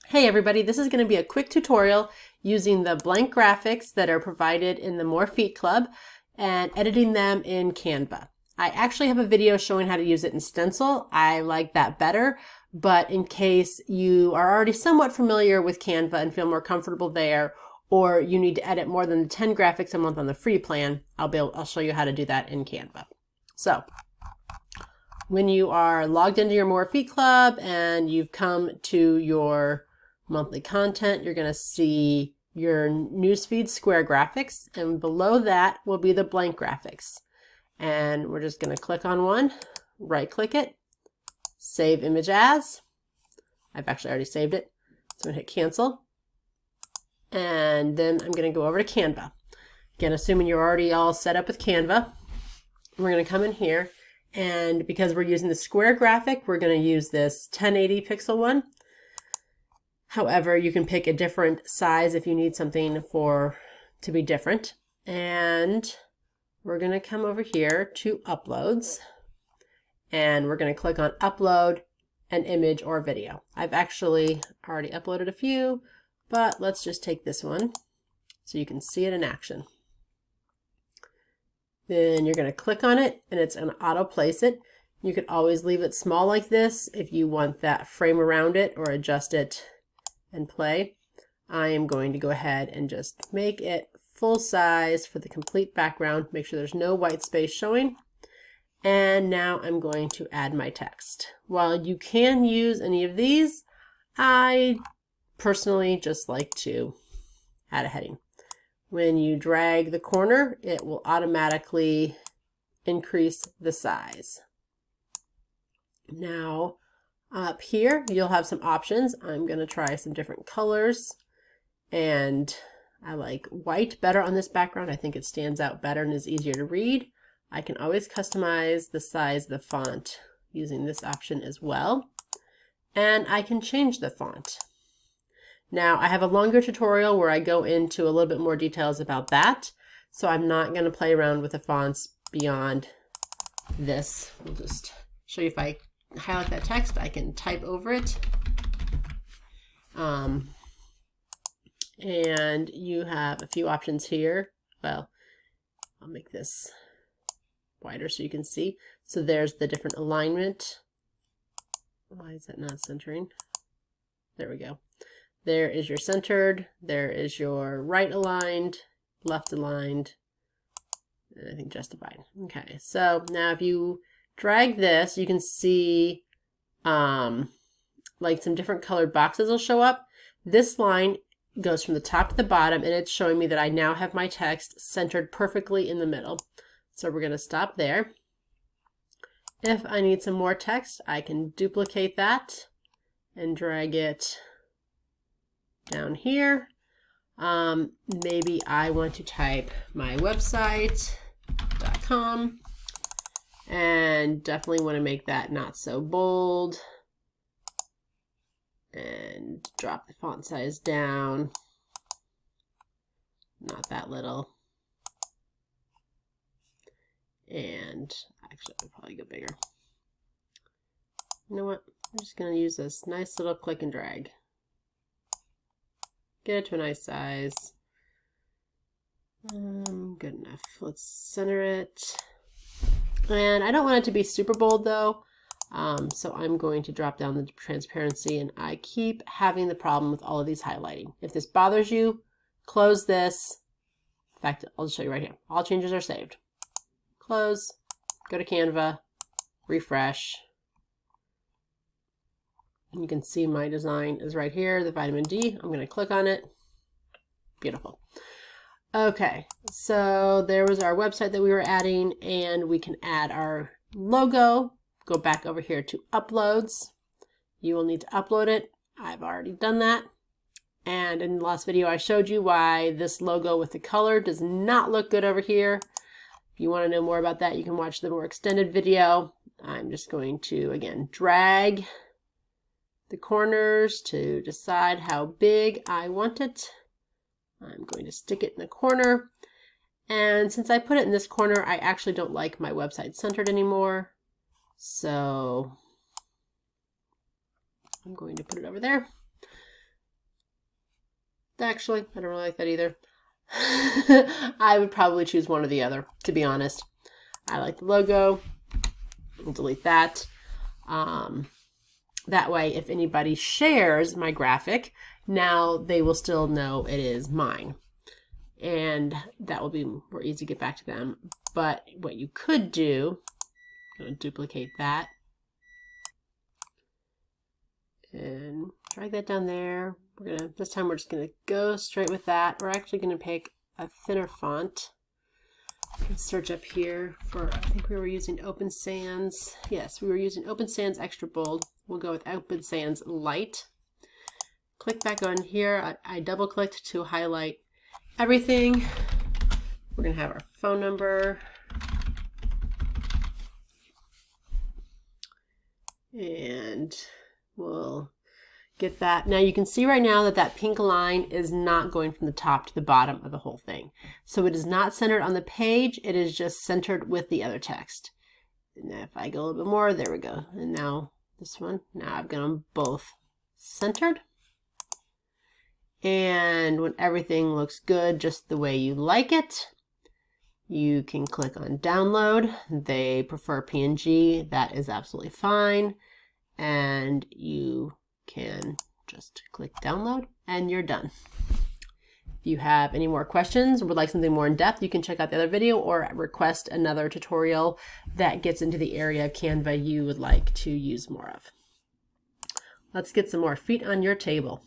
Hey everybody, this is going to be a quick tutorial using the blank graphics that are provided in the More Feet Club and editing them in Canva. I actually have a video showing how to use it in Stencil. I like that better, but in case you are already somewhat familiar with Canva and feel more comfortable there, or you need to edit more than 10 graphics a month on the free plan, I'll show you how to do that in Canva. So when you are logged into your More Feet Club and you've come to your monthly content, you're going to see your newsfeed square graphics, and below that will be the blank graphics. And we're just going to click on one, right click it, save image as. I've actually already saved it, so I'm going to hit cancel. And then I'm going to go over to Canva. Again, assuming you're already all set up with Canva, we're going to come in here, and because we're using the square graphic, we're going to use this 1080 pixel one. However, you can pick a different size if you need something to be different. And we're going to come over here to uploads, and we're going to click on upload an image or video. I've actually already uploaded a few, but let's just take this one so you can see it in action. Then you're going to click on it and it's going to auto place it. You could always leave it small like this if you want that frame around it, or adjust it and play. I am going to go ahead and just make it full size for the complete background. Make sure there's no white space showing. And now I'm going to add my text. While you can use any of these, I personally just like to add a heading. When you drag the corner, it will automatically increase the size. Now, up here, you'll have some options. I'm going to try some different colors, and I like white better on this background. I think it stands out better and is easier to read. I can always customize the size of the font using this option as well, and I can change the font. Now, I have a longer tutorial where I go into a little bit more details about that, so I'm not going to play around with the fonts beyond this. I'll just show you if I highlight that text, I can type over it. And you have a few options here. Well, I'll make this wider so you can see. So there's the different alignment. Why is that not centering? There we go. There is your centered, there is your right aligned, left aligned, and I think justified. Okay, so now if you drag this, you can see like some different colored boxes will show up. This line goes from the top to the bottom, and it's showing me that I now have my text centered perfectly in the middle. So we're going to stop there. If I need some more text, I can duplicate that and drag it down here. Maybe I want to type my website.com, and definitely want to make that not so bold, and drop the font size down, not that little, and actually I'll probably go bigger. You know what, I'm just going to use this nice little click and drag. Get it to a nice size. Good enough. Let's center it. And I don't want it to be super bold though, so I'm going to drop down the transparency, and I keep having the problem with all of these highlighting. If this bothers you, close this. In fact, I'll just show you right here. All changes are saved. Close, go to Canva, refresh. You can see my design is right here, the vitamin D. I'm going to click on it. Beautiful. Okay, so there was our website that we were adding, and we can add our logo. Go back over here to uploads. You will need to upload it. I've already done that. And in the last video, I showed you why this logo with the color does not look good over here. If you want to know more about that, you can watch the more extended video. I'm just going to, again, drag the corners to decide how big I want it. I'm going to stick it in the corner, and since I put it in this corner, I actually don't like my website centered anymore, so I'm going to put it over there. Actually, I don't really like that either. I would probably choose one or the other, to be honest. I like the logo. We'll delete that. That way, if anybody shares my graphic, now they will still know it is mine. And that will be more easy to get back to them. But what you could do, I'm going to duplicate that. And drag that down there. This time we're just gonna go straight with that. We're actually gonna pick a thinner font. Let's search up here for, I think we were using Open Sans. Yes, we were using Open Sans Extra Bold. We'll go with Open Sans Light. Click back on here. I double clicked to highlight everything. We're gonna have our phone number. And we'll get that. Now you can see right now that that pink line is not going from the top to the bottom of the whole thing. So it is not centered on the page. It is just centered with the other text. And if I go a little bit more, there we go. And now this one, now I've got them both centered. And when everything looks good, just the way you like it, you can click on download. They prefer PNG. That is absolutely fine. And you can just click download and you're done. If you have any more questions or would like something more in depth, you can check out the other video or request another tutorial that gets into the area of Canva you would like to use more of. Let's get some more feet on your table.